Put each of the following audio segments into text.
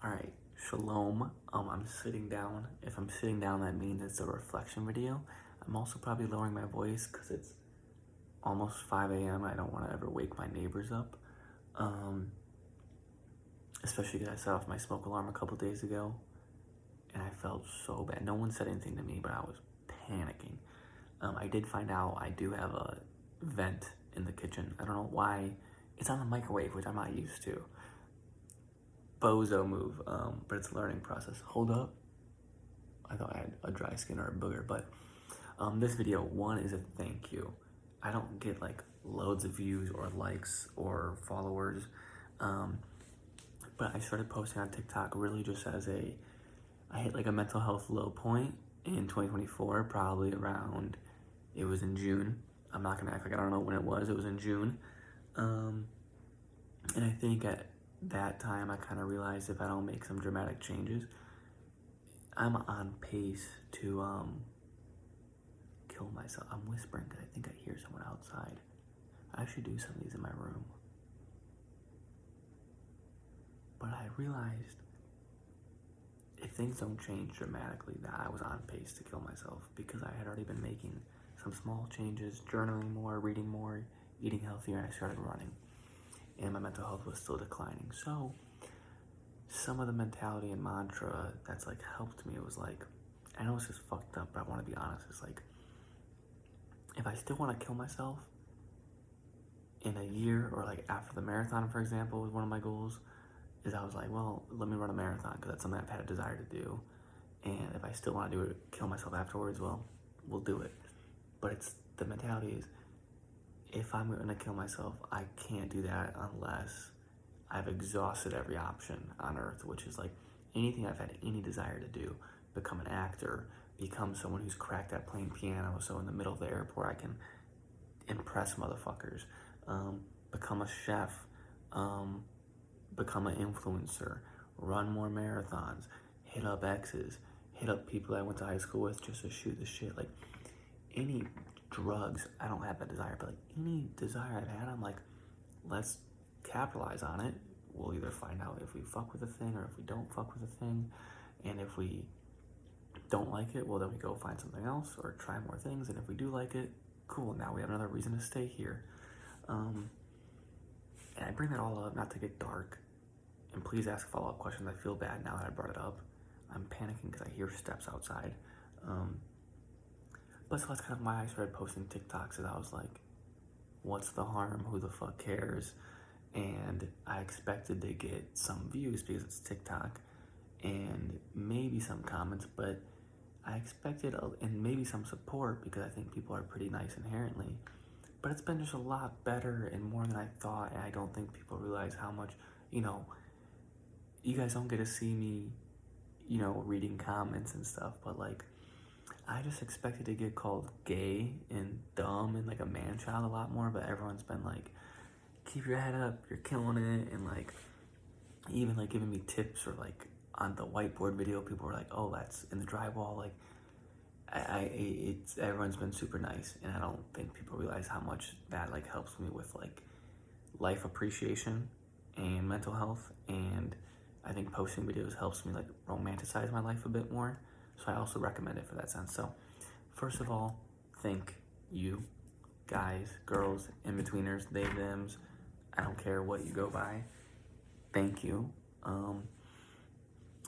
All right, shalom. I'm sitting down. If I'm sitting down, that means it's a reflection video. I'm also probably lowering my voice because it's almost 5 a.m. I don't want to ever wake my neighbors up. Um, Especially because I set off my smoke alarm a couple days ago and I felt so bad. No one said anything to me, but I was panicking. I did find out I do have a vent in the kitchen. I don't know why. It's on the microwave, which I'm not used to. Bozo move, but it's a learning process. Hold up. I thought I had a dry skin or a booger, but this video, one, is a thank you. I don't get like loads of views or likes or followers, but I started posting on TikTok really just as I hit like a mental health low point in 2024, probably around, it was in June. I'm not gonna act like I don't know when it was in June. And I think at that time I kind of realized if I don't make some dramatic changes, I'm on pace to kill myself. I'm whispering because I think I hear someone outside. I should do some of these in my room. But I realized if things don't change dramatically, that I was on pace to kill myself because I had already been making some small changes, journaling more, reading more, eating healthier, and I started running. And my mental health was still declining. So some of the mentality and mantra that's like helped me, it was like, I know it's just fucked up, but I want to be honest. It's like, if I still want to kill myself in a year, or like after the marathon, for example, was one of my goals, is I was like, well, let me run a marathon because that's something I've had a desire to do. And if I still want to do it, kill myself afterwards, well, we'll do it. But it's the mentality is, if I'm going to kill myself, I can't do that unless I've exhausted every option on earth, which is like anything I've had any desire to do. Become an actor, become someone who's cracked at playing piano, so in the middle of the airport I can impress motherfuckers. Become a chef, become an influencer, run more marathons, hit up exes, hit up people I went to high school with just to shoot the shit. Like any drugs, I don't have that desire, but like any desire I've had, I'm like, let's capitalize on it. We'll either find out if we fuck with a thing or if we don't fuck with a thing. And if we don't like it, well, then we go find something else or try more things. And if we do like it, cool, now we have another reason to stay here. And I bring that all up not to get dark. And please ask follow-up questions. I feel bad now that I brought it up. I'm panicking because I hear steps outside. But so that's kind of why I started posting TikToks, and I was like, what's the harm? Who the fuck cares? And I expected to get some views because it's TikTok and maybe some comments, but I expected and maybe some support because I think people are pretty nice inherently. But it's been just a lot better and more than I thought, and I don't think people realize how much, you guys don't get to see me, reading comments and stuff, but like, I just expected to get called gay and dumb and like a man-child a lot more, but everyone's been like, keep your head up, you're killing it, and like, even like giving me tips, or like on the whiteboard video, people were like, oh, that's in the drywall, like, it's everyone's been super nice, and I don't think people realize how much that like helps me with like life appreciation and mental health. And I think posting videos helps me like romanticize my life a bit more, so I also recommend it for that sense. So first of all, thank you guys, girls, in-betweeners, they, thems, I don't care what you go by, thank you. And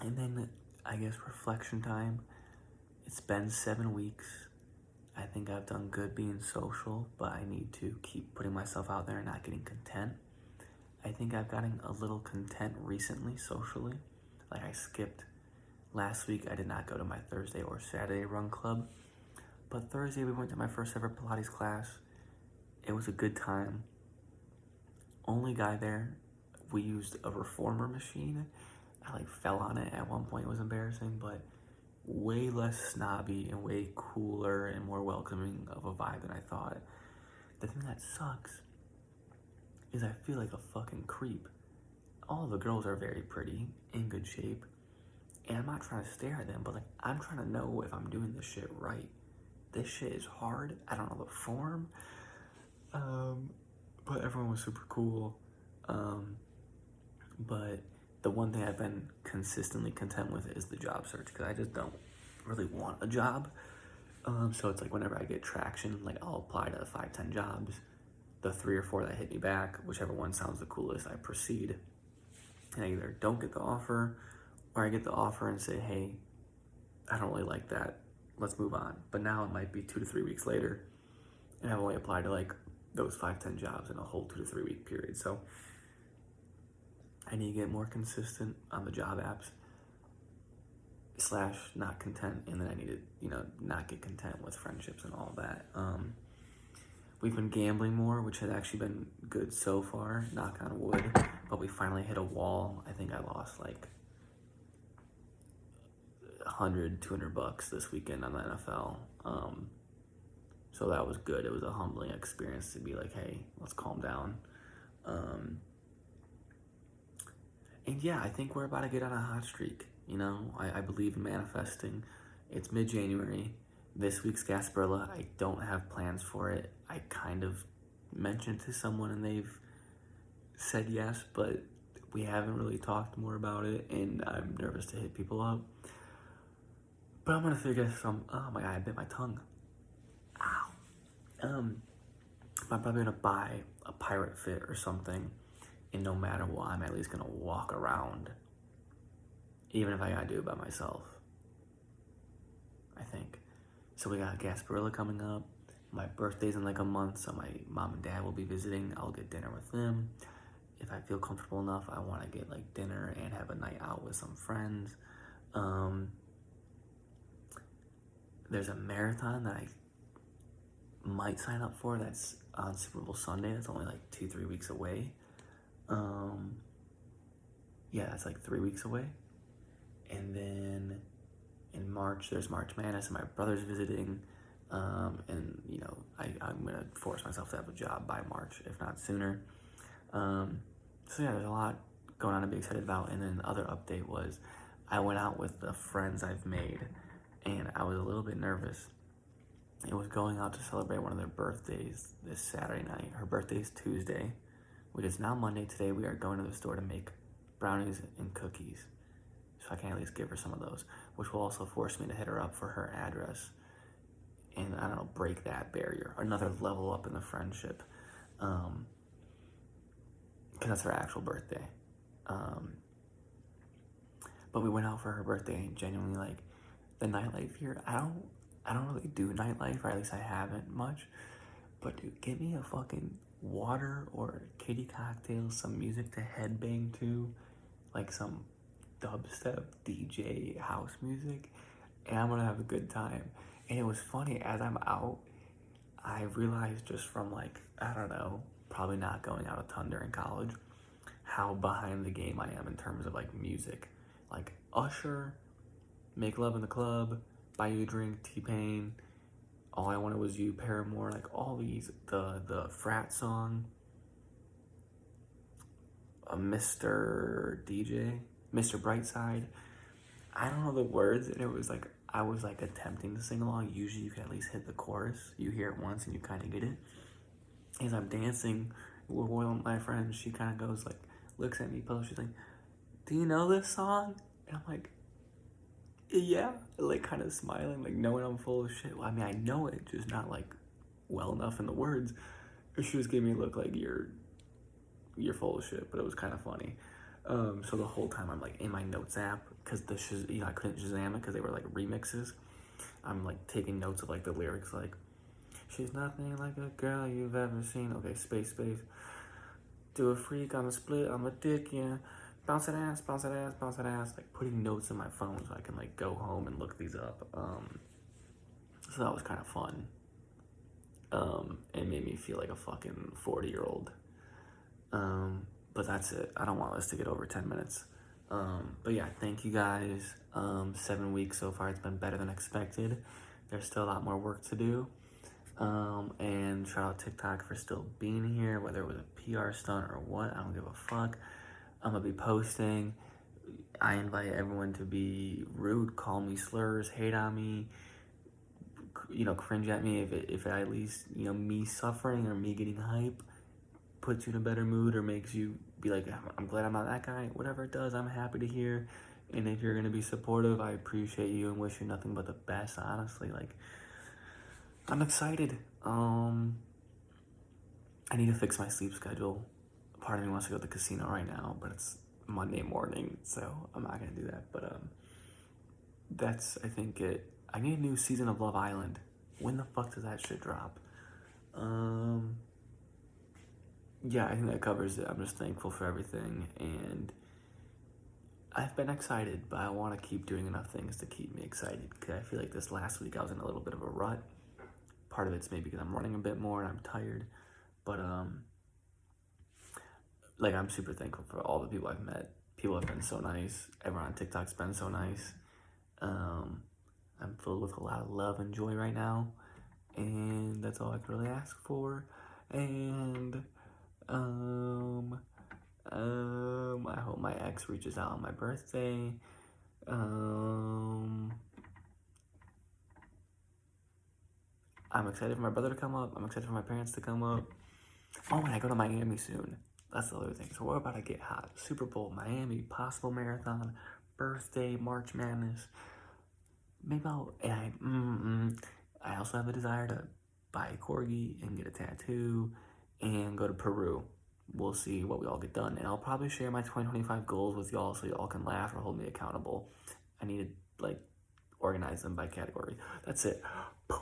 then I guess reflection time. It's been 7 weeks. I think I've done good being social, but I need to keep putting myself out there and not getting content. I think I've gotten a little content recently socially. Like I skipped last week, I did not go to my Thursday or Saturday run club, but Thursday we went to my first ever Pilates class. It was a good time. Only guy there. We used a reformer machine. I like fell on it at one point. It was embarrassing, but way less snobby and way cooler and more welcoming of a vibe than I thought. The thing that sucks is I feel like a fucking creep. All the girls are very pretty, in good shape, and I'm not trying to stare at them, but like I'm trying to know if I'm doing this shit right. This shit is hard. I don't know the form. But everyone was super cool. But the one thing I've been consistently content with is the job search, because I just don't really want a job. So it's like whenever I get traction, like I'll apply to 5-10 jobs. The 3 or 4 that hit me back, whichever one sounds the coolest, I proceed. And I either don't get the offer, or I get the offer and say, hey, I don't really like that, let's move on. But now it might be 2 to 3 weeks later, and I've only applied to like those 5-10 jobs in a whole 2 to 3 week period. So I need to get more consistent on the job apps / not content, and then I need to, not get content with friendships and all that. We've been gambling more, which has actually been good so far, knock on wood, but we finally hit a wall. I think I lost like $100-200 this weekend on the NFL. So that was good. It was a humbling experience to be like, hey, let's calm down. And yeah, I think we're about to get on a hot streak. I believe in manifesting. It's mid-January. This week's Gasparilla, I don't have plans for it. I kind of mentioned to someone and they've said yes, but we haven't really talked more about it, and I'm nervous to hit people up. But I'm gonna figure some. Oh my god, I bit my tongue. Ow. I'm probably gonna buy a pirate fit or something, and no matter what, I'm at least gonna walk around, even if I gotta do it by myself. I think. So we got Gasparilla coming up. My birthday's in like a month, so my mom and dad will be visiting. I'll get dinner with them. If I feel comfortable enough, I want to get like dinner and have a night out with some friends. There's a marathon that I might sign up for that's on Super Bowl Sunday. That's only like 2-3 weeks away. Yeah, that's like 3 weeks away. And then in March, there's March Madness, and my brother's visiting. And I'm gonna force myself to have a job by March, if not sooner. So yeah, there's a lot going on to be excited about. And then the other update was I went out with the friends I've made, and I was a little bit nervous. It was going out to celebrate one of their birthdays this Saturday night. Her birthday's Tuesday, which is now Monday. Today we are going to the store to make brownies and cookies, so I can at least give her some of those, which will also force me to hit her up for her address and, I don't know, break that barrier, another level up in the friendship, because that's her actual birthday. But we went out for her birthday, and genuinely, like, the nightlife here, I don't really do nightlife, or at least I haven't much, but dude, get me a fucking water or kitty cocktail, some music to headbang to, like some dubstep DJ house music, and I'm gonna have a good time. And it was funny, as I'm out, I realized just from like, I don't know, probably not going out a ton during college, how behind the game I am in terms of like music. Like Usher, Make Love in the Club, Buy You a Drink, T-Pain, All I Wanted Was You, Paramore, like all these, the Frat Song, Mr. DJ, Mr. Brightside. I don't know the words, and it was like, I was like attempting to sing along. Usually you can at least hit the chorus. You hear it once and you kind of get it. As I'm dancing with one of my friends, she kind of goes like, looks at me, post, she's like, do you know this song? And I'm like, yeah, like kind of smiling, like knowing I'm full of shit. Well, I mean, I know it, just not like well enough in the words. She just gave me a look like you're full of shit, but it was kind of funny. So the whole time I'm like in my notes app, because I couldn't Shazam it because they were like remixes. I'm like taking notes of like the lyrics, like, she's nothing like a girl you've ever seen. Okay, space. Do a freak, I'm a split, I'm a dick, yeah. Bounce that ass, bounce that ass, bounce that ass. Like putting notes in my phone so I can like go home and look these up. So that was kind of fun. It made me feel like a fucking 40-year-old. But that's it. I don't want this to get over 10 minutes. But yeah, thank you guys. 7 weeks so far. It's been better than expected. There's still a lot more work to do. And shout out TikTok for still being here, whether it was a PR stunt or what. I don't give a fuck. I'm gonna be posting. I invite everyone to be rude, call me slurs, hate on me, cringe at me if at least, me suffering or me getting hype puts you in a better mood or makes you be like, I'm glad I'm not that guy. Whatever it does, I'm happy to hear. And if you're gonna be supportive, I appreciate you and wish you nothing but the best. Honestly, like, I'm excited. I need to fix my sleep schedule. Part of me wants to go to the casino right now, but it's Monday morning, so I'm not gonna do that. But that's, I think, it. I need a new season of Love Island. When the fuck does that shit drop? Yeah, I think that covers it. I'm just thankful for everything, and I've been excited, but I want to keep doing enough things to keep me excited, because I feel like this last week I was in a little bit of a rut. Part of it's maybe because I'm running a bit more and I'm tired, but like, I'm super thankful for all the people I've met. People have been so nice. Everyone on TikTok's been so nice. I'm filled with a lot of love and joy right now, and that's all I can really ask for. And I hope my ex reaches out on my birthday. I'm excited for my brother to come up. I'm excited for my parents to come up. Oh, and I go to Miami soon. That's the other thing. So we're about to get hot. Super Bowl, Miami, possible marathon, birthday, March Madness. Maybe I'll. And I also have a desire to buy a corgi and get a tattoo and go to Peru. We'll see what we all get done. And I'll probably share my 2025 goals with y'all so y'all can laugh or hold me accountable. I need to, like, organize them by category. That's it.